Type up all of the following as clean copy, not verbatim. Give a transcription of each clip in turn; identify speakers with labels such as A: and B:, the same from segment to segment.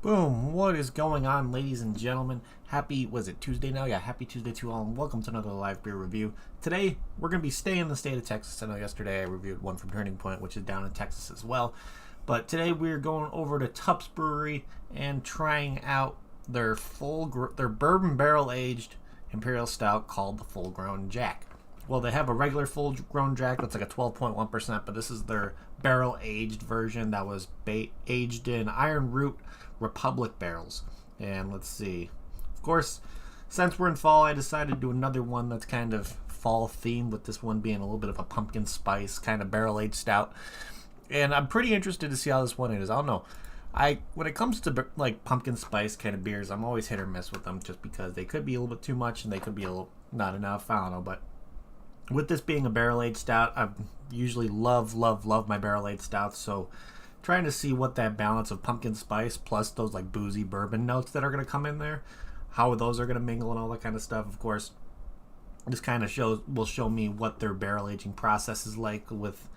A: Boom! What is going on, ladies and gentlemen? Happy, was it Tuesday now? Yeah, happy Tuesday to all, and welcome to another live beer review. Today, we're going to be staying in the state of Texas. I know yesterday I reviewed one from Turning Point, which is down in Texas as well. But today we're going over to TUPPS Brewery and trying out their their bourbon barrel-aged imperial stout called the Full Grown Jack. Well, they have a regular full grown Jack that's like a 12.1%, but this is their barrel aged version that was aged in Iron Root Republic barrels. And let's see. Of course, since we're in fall, I decided to do another one that's kind of fall themed, with this one being a little bit of a pumpkin spice kind of barrel aged stout. And I'm pretty interested to see how this one is. I don't know. When it comes to like pumpkin spice kind of beers, I'm always hit or miss with them, just because they could be a little bit too much and they could be a little not enough. I don't know, but with this being a barrel-aged stout, I usually love my barrel-aged stouts, so trying to see what that balance of pumpkin spice plus those like boozy bourbon notes that are going to come in there, how those are going to mingle and all that kind of stuff. Of course, this kind of will show me what their barrel aging process is like, with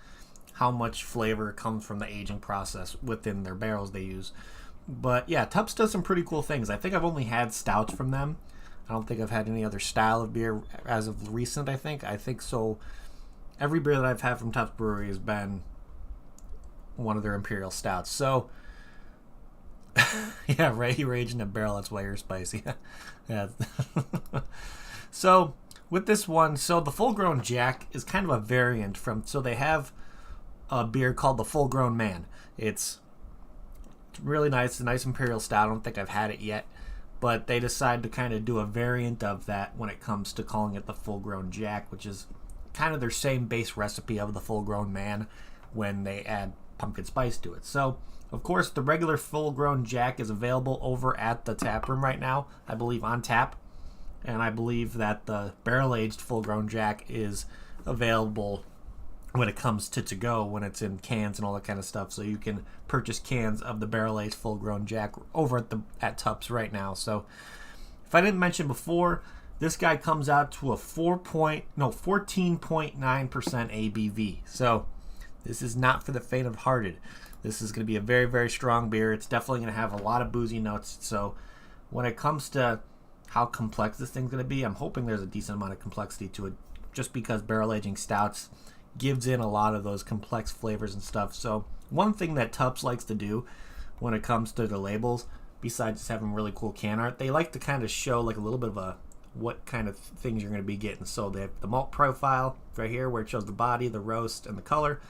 A: how much flavor comes from the aging process within their barrels they use. But yeah, TUPPS does some pretty cool things. I think I've only had stouts from them. I don't think I've had any other style of beer as of recent, I think so. Every beer that I've had from TUPPS Brewery has been one of their imperial stouts. So, yeah, right, you're aging a barrel, that's why you're spicy. Yeah. So, with this one, so the Full Grown Jack is kind of a variant from, so they have a beer called the Full Grown Man. It's really nice, it's a nice imperial stout. I don't think I've had it yet, but they decide to kind of do a variant of that when it comes to calling it the Full Grown Jack, which is kind of their same base recipe of the Full Grown Man when they add pumpkin spice to it. So, of course, the regular Full Grown Jack is available over at the tap room right now, I believe on tap, and I believe that the barrel-aged Full Grown Jack is available when it comes to go, when it's in cans and all that kind of stuff. So you can purchase cans of the barrel-aged Full Grown Jack over at TUPPS right now. So if I didn't mention before, this guy comes out to a 14.9% ABV. So this is not for the faint of hearted. This is going to be a very, very strong beer. It's definitely going to have a lot of boozy notes. So when it comes to how complex this thing's going to be, I'm hoping there's a decent amount of complexity to it, just because barrel aging stouts gives in a lot of those complex flavors and stuff. So one thing that TUPPS likes to do when it comes to the labels, besides just having really cool can art, they like to kind of show like a little bit of what kind of things you're going to be getting. So they have the malt profile right here where it shows the body, the roast, and the color.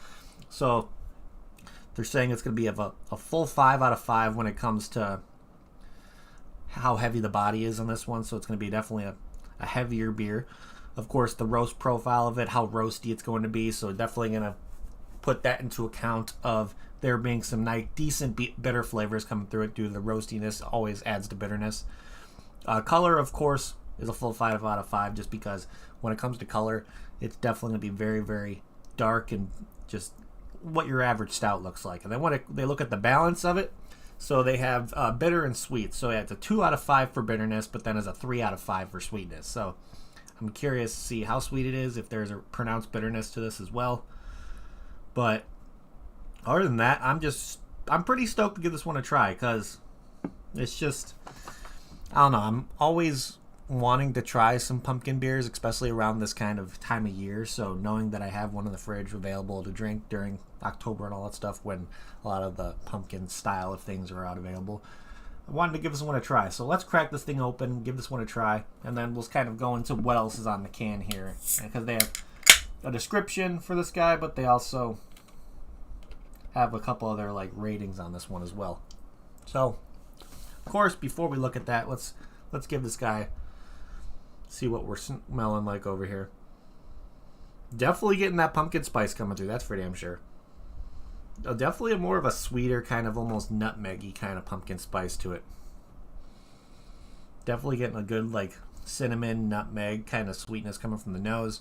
A: So they're saying it's going to be a full 5 out of 5 when it comes to how heavy the body is on this one. So it's going to be definitely a heavier beer. Of course, the roast profile of it, how roasty it's going to be, so definitely going to put that into account of there being some nice, decent bitter flavors coming through it due to the roastiness. Always adds to bitterness. Color, of course, is a full 5 out of 5, just because when it comes to color, it's definitely going to be very, very dark and just what your average stout looks like. And then when they look at the balance of it, so they have bitter and sweet. So yeah, it's a 2 out of 5 for bitterness, but then it's a 3 out of 5 for sweetness. So I'm curious to see how sweet it is, if there's a pronounced bitterness to this as well. But other than that, I'm pretty stoked to give this one a try, because it's just, I don't know, I'm always wanting to try some pumpkin beers, especially around this kind of time of year. So knowing that I have one in the fridge available to drink during October and all that stuff, when a lot of the pumpkin style of things are out available, I wanted to give this one a try. So let's crack this thing open, give this one a try, and then we'll kind of go into what else is on the can here. Because they have a description for this guy, but they also have a couple other like ratings on this one as well. So, of course, before we look at that, let's give this guy, see what we're smelling like over here. Definitely getting that pumpkin spice coming through, that's for damn sure. Definitely more of a sweeter, kind of almost nutmeggy kind of pumpkin spice to it. Definitely getting a good like cinnamon, nutmeg kind of sweetness coming from the nose,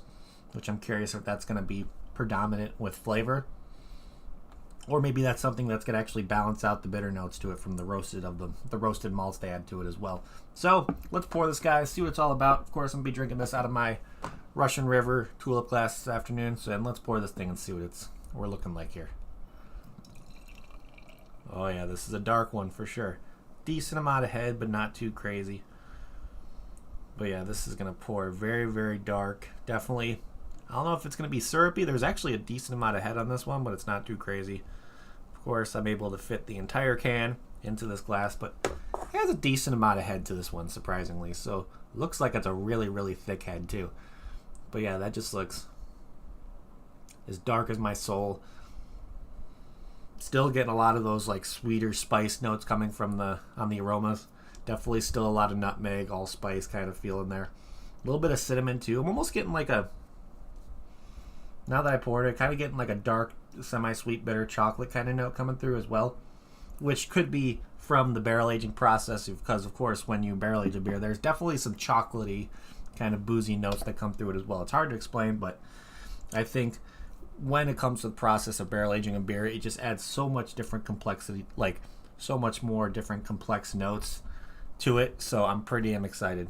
A: which I'm curious if that's going to be predominant with flavor, or maybe that's something that's going to actually balance out the bitter notes to it from the roasted malts they add to it as well. So let's pour this guy, see what it's all about. Of course, I'm going to be drinking this out of my Russian River tulip glass this afternoon. So let's pour this thing and see what we're looking like here. Oh yeah, this is a dark one for sure. decent amount of head, but not too crazy. But yeah, this is going to pour very, very dark. Definitely, I don't know if it's going to be syrupy. There's actually a decent amount of head on this one, but it's not too crazy. Of course, I'm able to fit the entire can into this glass, but it has a decent amount of head to this one, surprisingly. So looks like it's a really, really thick head too. But yeah, that just looks as dark as my soul. Still getting a lot of those like sweeter spice notes coming from on the aromas. Definitely still a lot of nutmeg, allspice kind of feel in there. A little bit of cinnamon too. I'm almost getting like a, now that I poured it, kind of getting like a dark, semi-sweet, bitter chocolate kind of note coming through as well, which could be from the barrel aging process, because of course when you barrel age a beer, there's definitely some chocolatey kind of boozy notes that come through it as well. It's hard to explain, but I think when it comes to the process of barrel aging a beer, it just adds so much different complexity, like so much more different complex notes to it. So I'm excited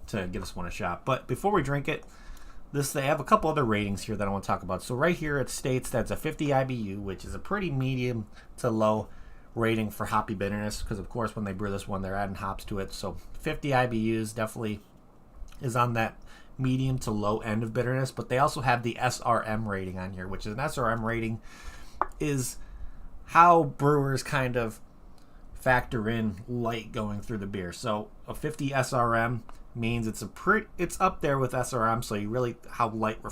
A: to give this one a shot. But before we drink it, they have a couple other ratings here that I want to talk about. So right here it states that it's a 50 IBU, which is a pretty medium to low rating for hoppy bitterness, because of course when they brew this one they're adding hops to it. So 50 IBUs definitely is on that medium to low end of bitterness. But they also have the SRM rating on here, which is an SRM rating is how brewers kind of factor in light going through the beer. So a 50 SRM means it's up there with SRM, so you really how light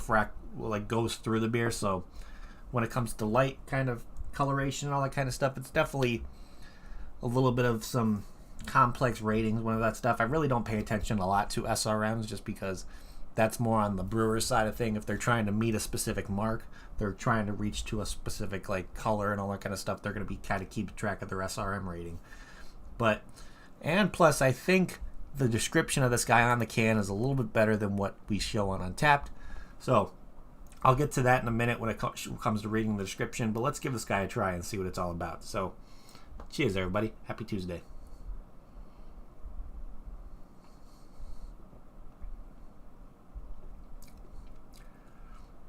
A: goes through the beer. So when it comes to light kind of coloration and all that kind of stuff, it's definitely a little bit of some complex ratings, one of that stuff. I really don't pay attention a lot to SRMs, just because that's more on the brewer's side of thing. If they're trying to meet a specific mark, they're trying to reach to a specific like color and all that kind of stuff, they're going to be kind of keep track of their SRM rating. And plus I think the description of this guy on the can is a little bit better than what we show on Untappd. So I'll get to that in a minute when it comes to reading the description, but let's give this guy a try and see what it's all about. So cheers everybody, happy Tuesday.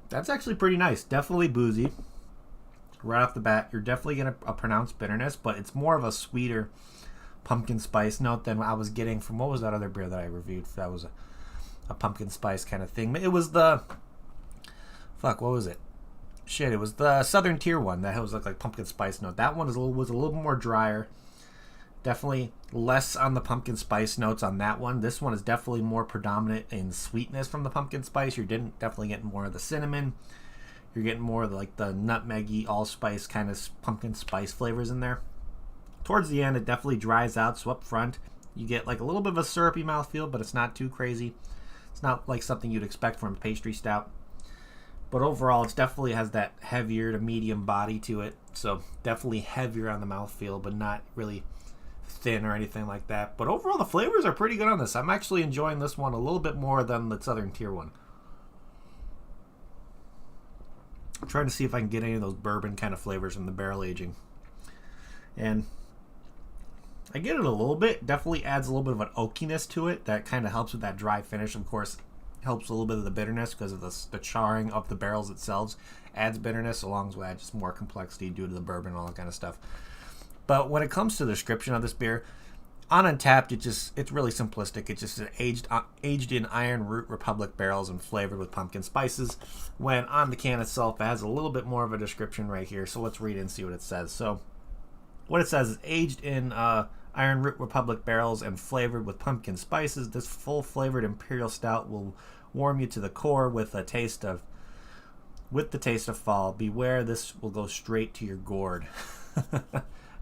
A: That's actually pretty nice. Definitely boozy. Right off the bat, you're definitely getting a pronounced bitterness, but it's more of a sweeter pumpkin spice note than I was getting from, what was that other beer that I reviewed? That was a pumpkin spice kind of thing. It was the, what was it? It was the Southern Tier one that was like pumpkin spice note. That one was a little more drier. Definitely less on the pumpkin spice notes on that one. This one is definitely more predominant in sweetness from the pumpkin spice. You're definitely getting more of the cinnamon. You're getting more of like the nutmeggy, allspice kind of pumpkin spice flavors in there. Towards the end, it definitely dries out. So up front, you get like a little bit of a syrupy mouthfeel, but it's not too crazy. It's not like something you'd expect from a pastry stout. But overall, it definitely has that heavier to medium body to it. So definitely heavier on the mouthfeel, but not really thin or anything like that. But overall, the flavors are pretty good on this. I'm actually enjoying this one a little bit more than the Southern Tier one. I'm trying to see if I can get any of those bourbon kind of flavors from the barrel aging. And I get it a little bit. Definitely adds a little bit of an oakiness to it that kind of helps with that dry finish. Of course, helps a little bit of the bitterness because of the charring of the barrels itself. Adds bitterness along with that, just more complexity due to the bourbon and all that kind of stuff. But when it comes to the description of this beer, on Untappd, it's really simplistic. It's just aged in Iron Root Republic barrels and flavored with pumpkin spices. When on the can itself, it has a little bit more of a description right here. So let's read it and see what it says. So what it says is aged in Iron Root Republic barrels and flavored with pumpkin spices. This full flavored imperial stout will warm you to the core with the taste of fall. Beware, this will go straight to your gourd.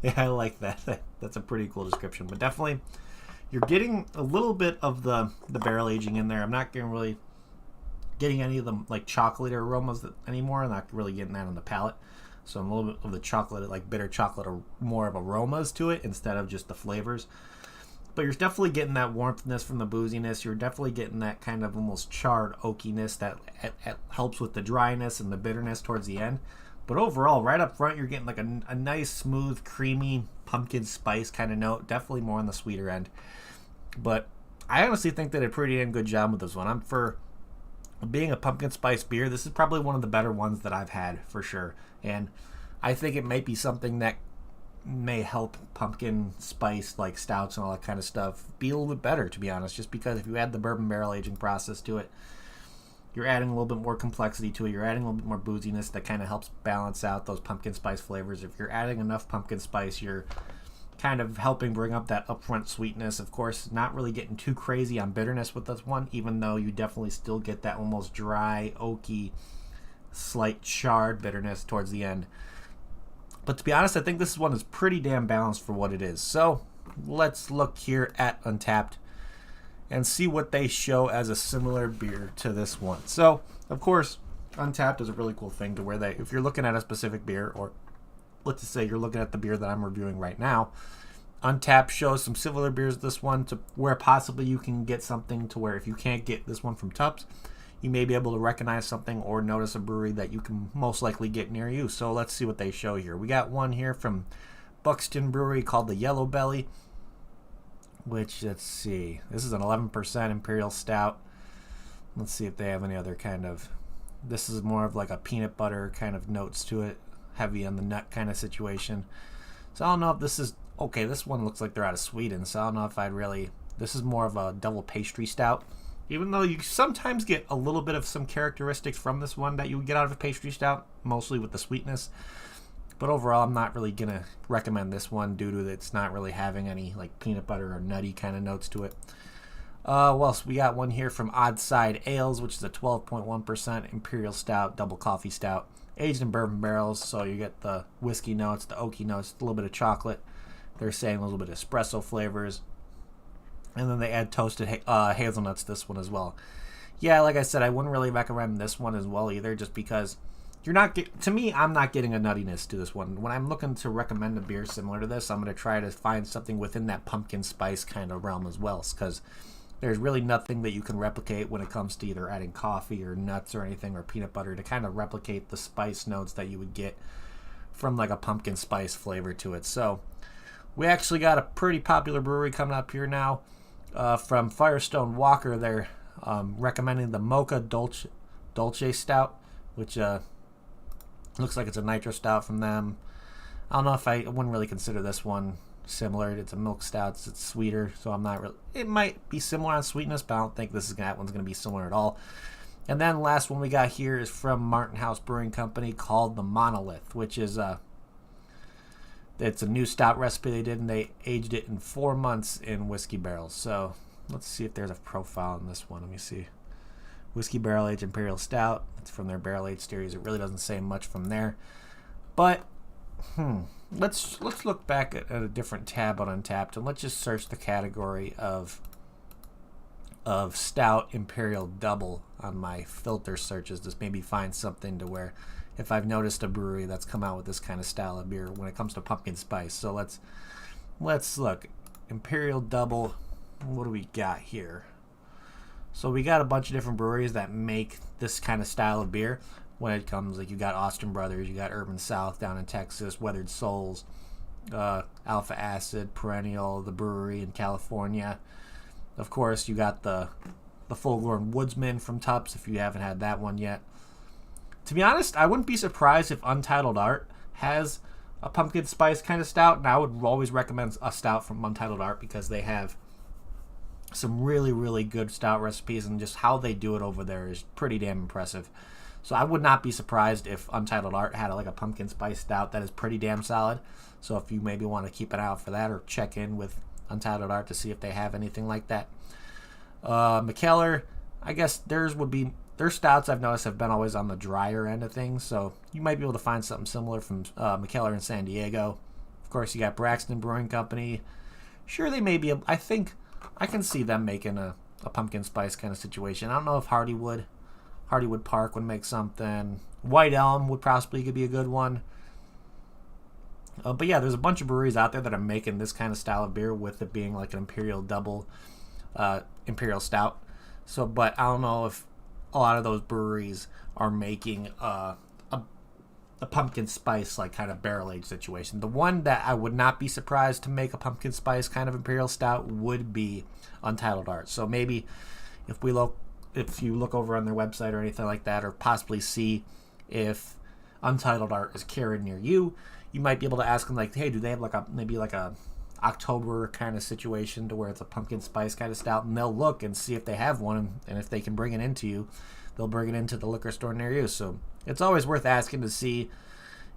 A: Yeah, I like that. That's a pretty cool description. But definitely, you're getting a little bit of the barrel aging in there. I'm not really getting any of the like chocolate aromas anymore. I'm not really getting that on the palate. So a little bit of the chocolate, like bitter chocolate, or more of aromas to it instead of just the flavors. But you're definitely getting that warmthness from the booziness. You're definitely getting that kind of almost charred oakiness that helps with the dryness and the bitterness towards the end. But overall, right up front, you're getting like a nice, smooth, creamy pumpkin spice kind of note. Definitely more on the sweeter end. But I honestly think they did a pretty damn good job with this one. For being a pumpkin spice beer, this is probably one of the better ones that I've had for sure. And I think it might be something that may help pumpkin spice like stouts and all that kind of stuff be a little bit better, to be honest, just because if you add the bourbon barrel aging process to it, you're adding a little bit more complexity to it. You're adding a little bit more booziness that kind of helps balance out those pumpkin spice flavors. If you're adding enough pumpkin spice, you're kind of helping bring up that upfront sweetness. Of course, not really getting too crazy on bitterness with this one, even though you definitely still get that almost dry, oaky, slight charred bitterness towards the end. But to be honest, I think this one is pretty damn balanced for what it is. So let's look here at Untappd and see what they show as a similar beer to this one. So, of course, Untappd is a really cool thing to where they, if you're looking at a specific beer, or let's just say you're looking at the beer that I'm reviewing right now, Untappd shows some similar beers to this one to where possibly you can get something to where if you can't get this one from TUPPS, you may be able to recognize something or notice a brewery that you can most likely get near you. So let's see what they show here. We got one here from Buxton Brewery called the Yellow Belly, which, let's see, this is an 11% Imperial Stout. Let's see if they have any other kind of, this is more of like a peanut butter kind of notes to it, heavy on the nut kind of situation. So I don't know if this is, okay, this one looks like they're out of Sweden, so I don't know if I'd really, this is more of a double pastry stout. Even though you sometimes get a little bit of some characteristics from this one that you would get out of a pastry stout, mostly with the sweetness. But overall, I'm not really going to recommend this one due to it's not really having any like peanut butter or nutty kind of notes to it. What else? We got one here from Oddside Ales, which is a 12.1% Imperial Stout, double coffee stout, aged in bourbon barrels. So you get the whiskey notes, the oaky notes, a little bit of chocolate. They're saying a little bit of espresso flavors. And then they add toasted hazelnuts to this one as well. Yeah, like I said, I wouldn't really recommend this one as well either, just because you're not to me, I'm not getting a nuttiness to this one. When I'm looking to recommend a beer similar to this, I'm going to try to find something within that pumpkin spice kind of realm as well, because there's really nothing that you can replicate when it comes to either adding coffee or nuts or anything or peanut butter to kind of replicate the spice notes that you would get from like a pumpkin spice flavor to it. So we actually got a pretty popular brewery coming up here now from Firestone Walker. They're recommending the Mocha Dolce Stout, which looks like it's a nitro stout from them. I don't know if I wouldn't really consider this one similar. It's a milk stout. It's sweeter, so I'm not really. It might be similar on sweetness, but I don't think that one's going to be similar at all. And then last one we got here is from Martin House Brewing Company called the Monolith, which is it's a new stout recipe they did, and they aged it in 4 months in whiskey barrels. So let's see if there's a profile in this one. Let me see. Whiskey Barrel Aged Imperial Stout. It's from their Barrel Aged series. It really doesn't say much from there. But, let's look back at a different tab on Untappd, and let's just search the category of Stout Imperial Double on my filter searches to maybe find something to where if I've noticed a brewery that's come out with this kind of style of beer when it comes to pumpkin spice. So let's look. Imperial Double, what do we got here? So we got a bunch of different breweries that make this kind of style of beer. When it comes, like you got Austin Brothers, you got Urban South down in Texas, Weathered Souls, Alpha Acid, Perennial, the brewery in California. Of course, you got the full-grown Woodsman from TUPPS if you haven't had that one yet. To be honest, I wouldn't be surprised if Untitled Art has a pumpkin spice kind of stout, and I would always recommend a stout from Untitled Art because they have some really, really good stout recipes, and just how they do it over there is pretty damn impressive. So I would not be surprised if Untitled Art had like a pumpkin spice stout that is pretty damn solid. So if you maybe want to keep an eye out for that or check in with Untitled Art to see if they have anything like that. McKellar, I guess theirs would be, their stouts I've noticed have been always on the drier end of things, so you might be able to find something similar from McKellar in San Diego. Of course, you got Braxton Brewing Company. Sure, they may be, I think I can see them making a pumpkin spice kind of situation. I don't know if Hardywood Park would make something. White Elm would possibly could be a good one. But yeah, there's a bunch of breweries out there that are making this kind of style of beer with it being like an Imperial Double Imperial Stout. So, but I don't know if a lot of those breweries are making a pumpkin spice like kind of barrel aged situation. The one that I would not be surprised to make a pumpkin spice kind of Imperial Stout would be Untitled Art. So maybe if you look over on their website or anything like that, or possibly see if Untitled Art is carried near you, you might be able to ask them like, hey, do they have like maybe a October kind of situation to where it's a pumpkin spice kind of stout, and they'll look and see if they have one, and if they can bring it into you, they'll bring it into the liquor store near you. So it's always worth asking to see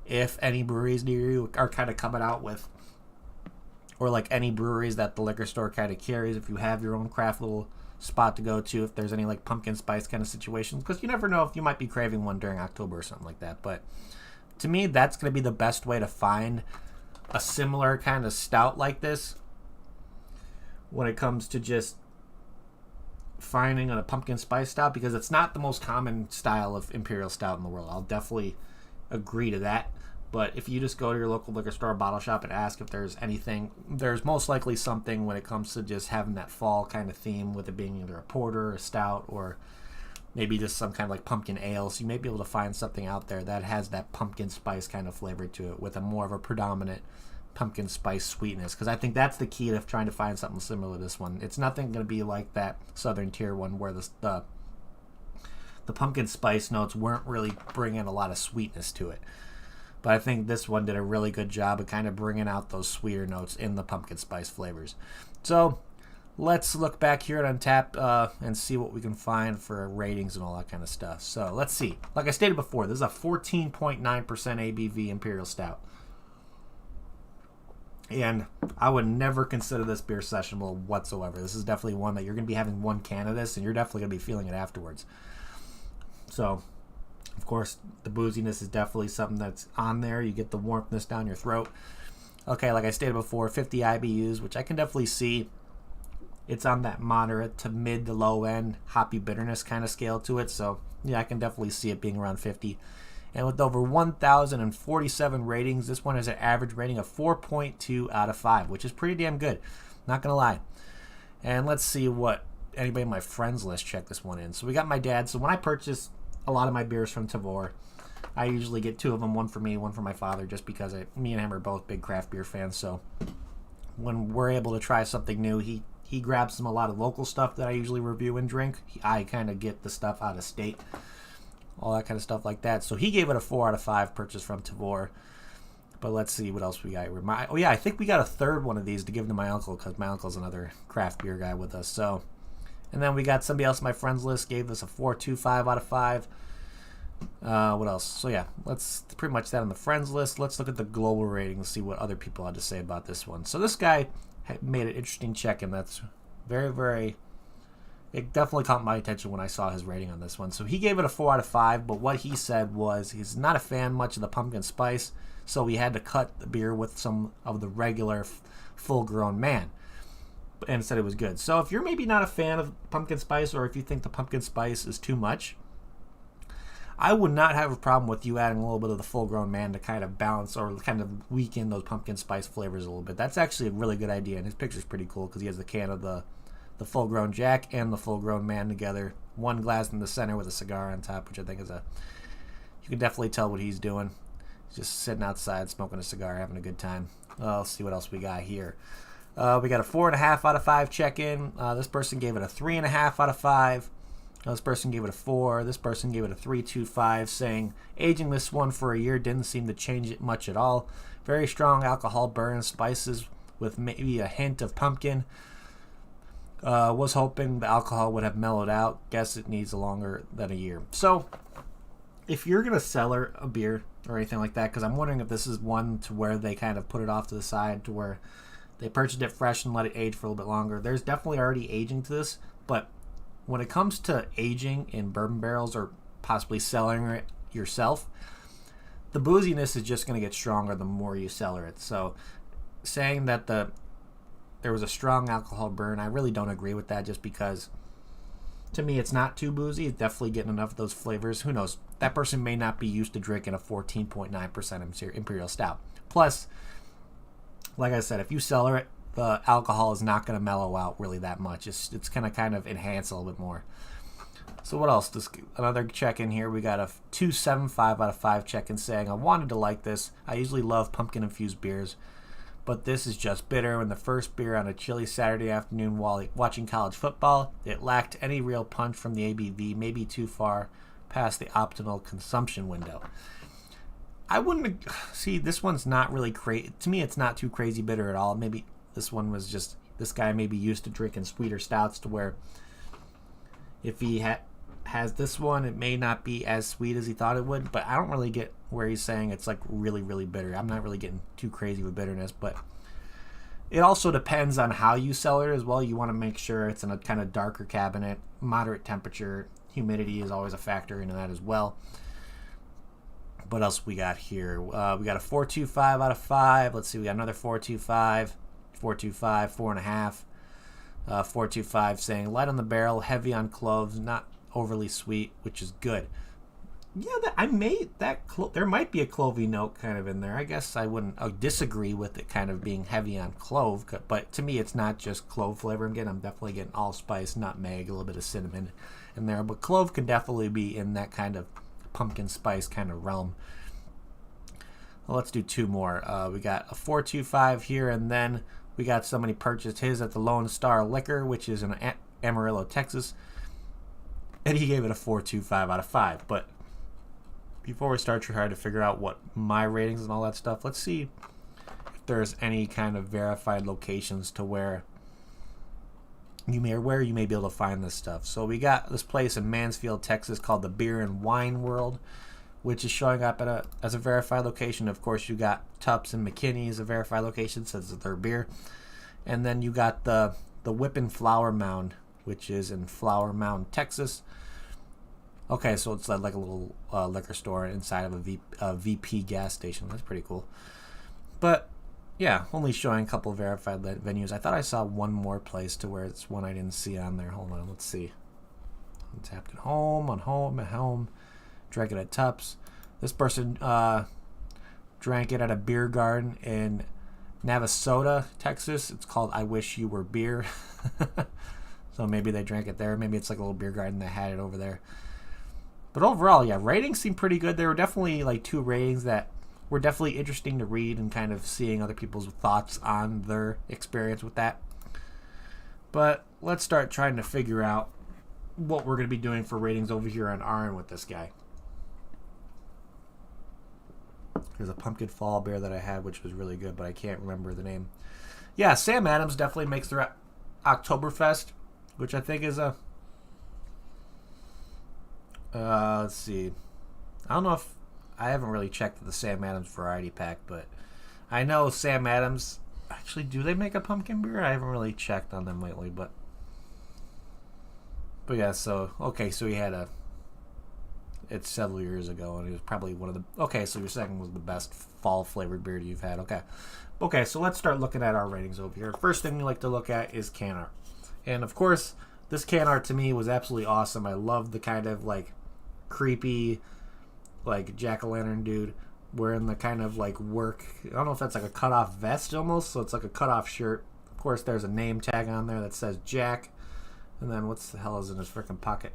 A: if any breweries near you are kind of coming out with, or like any breweries that the liquor store kind of carries, if you have your own craft little spot to go to, if there's any like pumpkin spice kind of situations, because you never know if you might be craving one during October or something like that. But to me, that's going to be the best way to find a similar kind of stout like this when it comes to just finding a pumpkin spice stout, because it's not the most common style of imperial stout in the world. I'll definitely agree to that. But if you just go to your local liquor store, bottle shop, and ask if there's anything, there's most likely something when it comes to just having that fall kind of theme, with it being either a porter or a stout, or maybe just some kind of like pumpkin ale. So you may be able to find something out there that has that pumpkin spice kind of flavor to it, with a more of a predominant pumpkin spice sweetness, because I think that's the key to trying to find something similar to this one. It's nothing going to be like that Southern Tier one where the pumpkin spice notes weren't really bringing a lot of sweetness to it. But I think this one did a really good job of kind of bringing out those sweeter notes in the pumpkin spice flavors. So let's look back here at Untappd and see what we can find for ratings and all that kind of stuff. So let's see. Like I stated before, this is a 14.9% ABV Imperial Stout. And I would never consider this beer sessionable whatsoever. This is definitely one that you're going to be having one can of this, and you're definitely going to be feeling it afterwards. So, of course, the booziness is definitely something that's on there. You get the warmthness down your throat. Okay, like I stated before, 50 IBUs, which I can definitely see. It's on that moderate to mid to low end hoppy bitterness kind of scale to it. So, yeah, I can definitely see it being around 50. And with over 1,047 ratings, this one has an average rating of 4.2 out of 5, which is pretty damn good. Not going to lie. And let's see what anybody in my friends list checked this one in. So we got my dad. So when I purchase a lot of my beers from Tavour, I usually get two of them, one for me, one for my father, just because me and him are both big craft beer fans. So when we're able to try something new, he grabs a lot of local stuff that I usually review and drink. I kind of get the stuff out of state, all that kind of stuff like that. So he gave it a 4 out of 5 purchase from Tavour. But let's see what else we got. Oh yeah, I think we got a third one of these to give to my uncle, because my uncle's another craft beer guy with us. So, and then we got somebody else on my friends list gave us a 4.25 out of 5. What else? So yeah, let's pretty much that on the friends list. Let's look at the global rating and see what other people had to say about this one. So this guy made an interesting check-in. That's very, very... It definitely caught my attention when I saw his rating on this one. So he gave it a 4 out of 5, but what he said was he's not a fan much of the pumpkin spice, so he had to cut the beer with some of the regular full-grown man, and said it was good. So if you're maybe not a fan of pumpkin spice, or if you think the pumpkin spice is too much, I would not have a problem with you adding a little bit of the full-grown man to kind of balance or kind of weaken those pumpkin spice flavors a little bit. That's actually a really good idea, and his picture's pretty cool because he has the can of the full-grown Jack and the full-grown man together. One glass in the center with a cigar on top, which I think is you can definitely tell what he's doing. He's just sitting outside smoking a cigar, having a good time. Let's see what else we got here. We got a 4.5 out of 5 check-in. This person gave it a 3.5 out of 5. This person gave it a 4. This person gave it a 3.25, saying aging this one for a year didn't seem to change it much at all. Very strong alcohol burn, spices with maybe a hint of pumpkin. Was hoping the alcohol would have mellowed out. Guess it needs longer than a year. So, if you're going to cellar a beer or anything like that, because I'm wondering if this is one to where they kind of put it off to the side to where they purchased it fresh and let it age for a little bit longer. There's definitely already aging to this, but when it comes to aging in bourbon barrels or possibly cellaring it yourself, the booziness is just going to get stronger the more you cellar it. So, saying that there was a strong alcohol burn, I really don't agree with that, just because to me it's not too boozy. It's definitely getting enough of those flavors. Who knows? That person may not be used to drinking a 14.9% Imperial Stout. Plus, like I said, if you cellar it, the alcohol is not going to mellow out really that much. It's going to kind of enhance a little bit more. So what else? Another check-in here. We got a 2.75 out of 5 check-in saying, I wanted to like this. I usually love pumpkin-infused beers, but this is just bitter. When the first beer on a chilly Saturday afternoon while watching college football, it lacked any real punch from the ABV, maybe too far past the optimal consumption window. I wouldn't see this one's not really crazy. To me, it's not too crazy bitter at all. Maybe this one was just this guy maybe used to drinking sweeter stouts to where if he has this one, it may not be as sweet as he thought it would. But I don't really get where he's saying it's like really, really bitter. I'm not really getting too crazy with bitterness, but it also depends on how you sell it as well. You want to make sure it's in a kind of darker cabinet, moderate temperature. Humidity is always a factor into that as well. What else we got here? We got a 4.25 out of 5. Let's see, we got another 4.25, 4.25, 4.5. 4.25 saying light on the barrel, heavy on cloves, not overly sweet, which is good. Yeah, there might be a clovey note kind of in there. I guess I wouldn't disagree with it kind of being heavy on clove, but to me it's not just clove flavor I'm definitely getting allspice, nutmeg, a little bit of cinnamon in there, but clove can definitely be in that kind of pumpkin spice kind of realm. Well, let's do two more. We got a 4.25 here, and then we got somebody purchased his at the Lone Star Liquor, which is in Amarillo, Texas, and he gave it a 4.25 out of 5. But before we start trying to figure out what my ratings and all that stuff, let's see if there's any kind of verified locations to where you may be able to find this stuff. So we got this place in Mansfield, Texas called the Beer and Wine World, which is showing up as a verified location. Of course, you got TUPPS and McKinney as a verified location, since it's their beer. And then you got the Whippin' Flower Mound, which is in Flower Mound, Texas. Okay, so it's like a little liquor store inside of a VP gas station. That's pretty cool. But yeah, only showing a couple of verified venues. I thought I saw one more place to where it's one I didn't see on there. Hold on, let's see. Tapped at home. Drank it at TUPPS. This person drank it at a beer garden in Navasota, Texas. It's called I Wish You Were Beer. So maybe they drank it there. Maybe it's like a little beer garden that had it over there. But overall, yeah, ratings seem pretty good. There were definitely like 2 ratings that were definitely interesting to read and kind of seeing other people's thoughts on their experience with that. But let's start trying to figure out what we're going to be doing for ratings over here on Arn with this guy. There's a pumpkin fall beer that I had, which was really good, but I can't remember the name. Yeah, Sam Adams definitely makes their Oktoberfest, which I think is a... let's see. I don't know if... I haven't really checked the Sam Adams variety pack, but I know Sam Adams... Actually, do they make a pumpkin beer? I haven't really checked on them lately, but... But yeah, so... Okay, so he had a... It's several years ago, and it was probably one of the... Okay, so your second was the best fall-flavored beer you've had. Okay, so let's start looking at our ratings over here. First thing we like to look at is can art. And, of course, this can art to me was absolutely awesome. I love the kind of, like, creepy, like, jack-o'-lantern dude wearing the kind of, like, work... I don't know if that's like a cut-off vest almost, so it's like a cut-off shirt. Of course, there's a name tag on there that says Jack. And then what the hell is in his freaking pocket?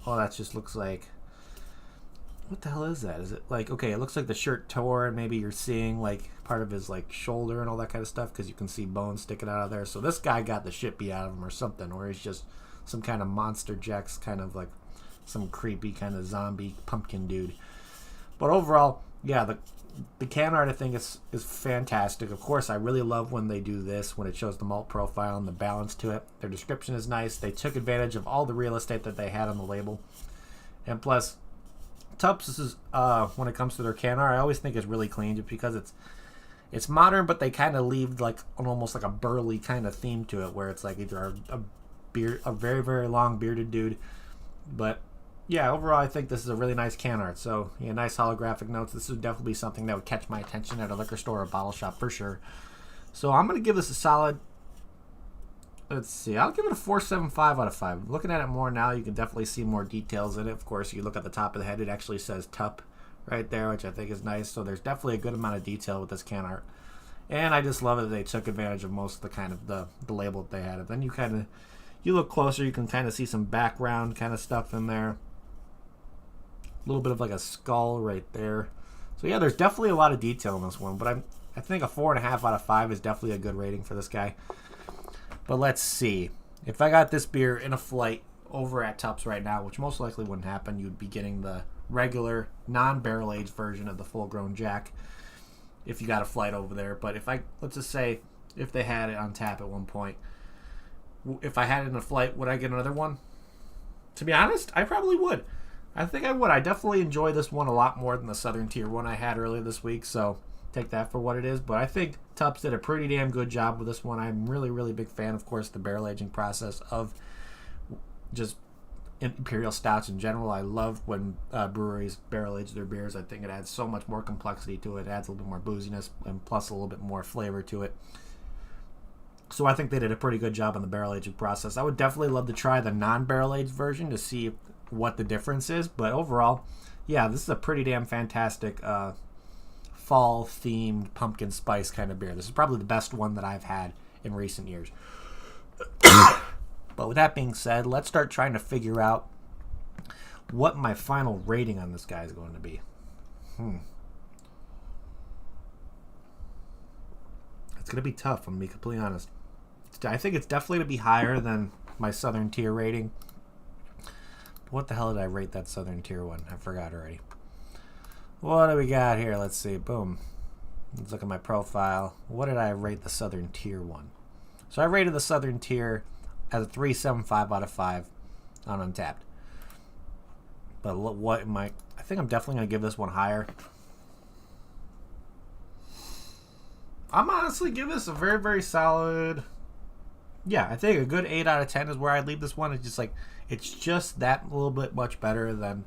A: Oh, that just looks like... What the hell is that? Is it like... Okay, it looks like the shirt tore, and maybe you're seeing, like, part of his, like, shoulder and all that kind of stuff, because you can see bones sticking out of there. So this guy got the shit beat out of him or something, or he's just some kind of monster Jack's kind of, like, some creepy kind of zombie pumpkin dude. But overall, yeah, the can art I think is fantastic. Of course, I really love when they do this, when it shows the malt profile and the balance to it. Their description is nice. They took advantage of all the real estate that they had on the label. And plus, TUPPS is when it comes to their can art, I always think it's really clean just because it's modern, but they kind of leave like almost like a burly kind of theme to it, where it's like either a very, very long bearded dude. But yeah, overall, I think this is a really nice can art. So, yeah, nice holographic notes. This would definitely be something that would catch my attention at a liquor store or bottle shop for sure. So I'm going to give this a solid... Let's see. I'll give it a 4.75 out of 5. Looking at it more now, you can definitely see more details in it. Of course, you look at the top of the head, it actually says TUP right there, which I think is nice. So there's definitely a good amount of detail with this can art. And I just love it that they took advantage of most of the kind of the label that they had. And then you look closer, you can kind of see some background kind of stuff in there. A little bit of like a skull right there. So yeah, there's definitely a lot of detail in this one, but I think a 4.5 out of 5 is definitely a good rating for this guy. But let's see. If I got this beer in a flight over at TUPPS right now, which most likely wouldn't happen, you'd be getting the regular, non-barrel aged version of the full-grown Jack if you got a flight over there. But let's just say, if they had it on tap at one point, if I had it in a flight, would I get another one? To be honest, I probably would. I think I would. I definitely enjoy this one a lot more than the Southern Tier one I had earlier this week, so take that for what it is. But I think TUPPS did a pretty damn good job with this one. I'm really, really big fan, of course, the barrel aging process of just imperial stouts in general. I love when breweries barrel age their beers. I think it adds so much more complexity to it. It adds a little bit more booziness and plus a little bit more flavor to it. So I think they did a pretty good job on the barrel aging process. I would definitely love to try the non-barrel aged version to see what the difference is. But overall, yeah, this is a pretty damn fantastic fall-themed pumpkin spice kind of beer. This is probably the best one that I've had in recent years. But with that being said, let's start trying to figure out what my final rating on this guy is going to be. It's going to be tough, I'm going to be completely honest. I think it's definitely going to be higher than my Southern Tier rating. What the hell did I rate that Southern Tier one? I forgot already. What do we got here? Let's see. Boom. Let's look at my profile. What did I rate the Southern Tier one? So I rated the Southern Tier as a 3.75 out of 5 on Untappd. But what am I think I'm definitely going to give this one higher. I'm honestly give this a very, very solid. Yeah, I think a good 8 out of 10 is where I'd leave this one. It's just that little bit much better than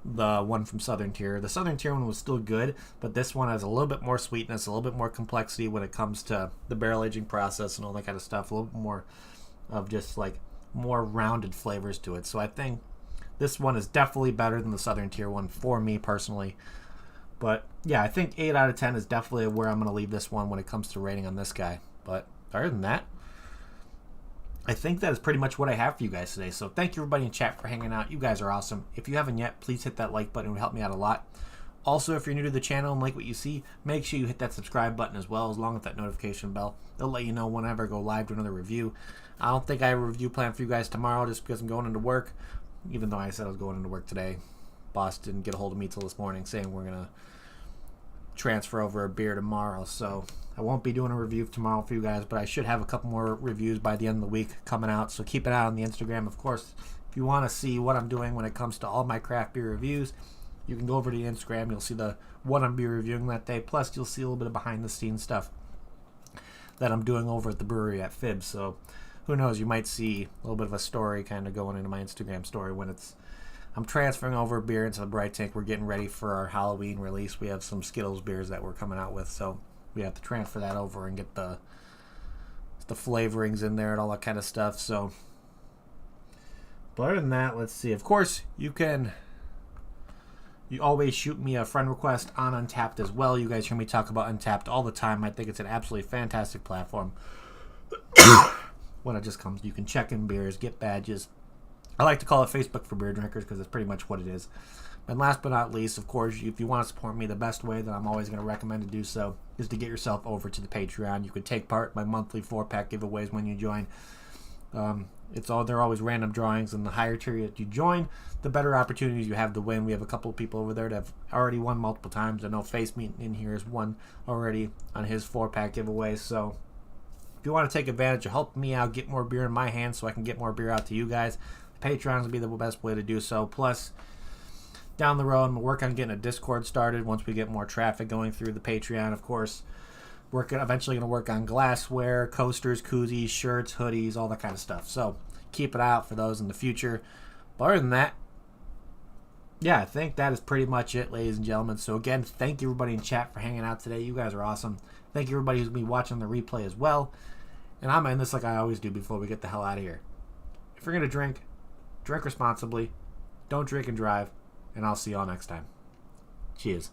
A: the one from Southern Tier. The Southern Tier one was still good, but this one has a little bit more sweetness, a little bit more complexity when it comes to the barrel aging process and all that kind of stuff. A little bit more of just like more rounded flavors to it. So I think this one is definitely better than the Southern Tier one for me personally. But yeah, I think 8 out of 10 is definitely where I'm going to leave this one when it comes to rating on this guy. But other than that, I think that is pretty much what I have for you guys today. So thank you everybody in chat for hanging out. You guys are awesome. If you haven't yet, please hit that like button. It would help me out a lot. Also, if you're new to the channel and like what you see, make sure you hit that subscribe button as well, along with that notification bell. It'll let you know whenever I go live to another review. I don't think I have a review planned for you guys tomorrow just because I'm going into work, even though I said I was going into work today. Boss didn't get a hold of me till this morning saying we're going to transfer over a beer tomorrow, so I won't be doing a review tomorrow for you guys, but I should have a couple more reviews by the end of the week coming out, so keep an eye on the Instagram. Of course, if you want to see what I'm doing when it comes to all my craft beer reviews, you can go over to the Instagram. You'll see what I'm beer reviewing that day, plus you'll see a little bit of behind the scenes stuff that I'm doing over at the brewery at Fibs. So who knows, you might see a little bit of a story kind of going into my Instagram story when I'm transferring over beer into the Bright Tank. We're getting ready for our Halloween release. We have some Skittles beers that we're coming out with, so we have to transfer that over and get the flavorings in there and all that kind of stuff. So, but other than that, let's see. Of course, you always shoot me a friend request on Untappd as well. You guys hear me talk about Untappd all the time. I think it's an absolutely fantastic platform. When it just comes, you can check in beers, get badges. I like to call it Facebook for beer drinkers because it's pretty much what it is. And last but not least, of course, if you want to support me, the best way that I'm always going to recommend to do so is to get yourself over to the Patreon. You can take part in my monthly 4-pack giveaways when you join. They're always random drawings, and the higher tier that you join, the better opportunities you have to win. We have a couple of people over there that have already won multiple times. I know Face Meat in here has won already on his 4-pack giveaways. So if you want to take advantage of helping me out, get more beer in my hands so I can get more beer out to you guys, Patreon will be the best way to do so. Plus, down the road, I'm going to work on getting a Discord started once we get more traffic going through the Patreon, of course. We're eventually going to work on glassware, coasters, koozies, shirts, hoodies, all that kind of stuff. So keep it out for those in the future. But other than that, yeah, I think that is pretty much it, ladies and gentlemen. So again, thank you everybody in chat for hanging out today. You guys are awesome. Thank you everybody who's going to be watching the replay as well. And I'm going to end this like I always do before we get the hell out of here. If you're going to drink responsibly, don't drink and drive, and I'll see y'all next time. Cheers.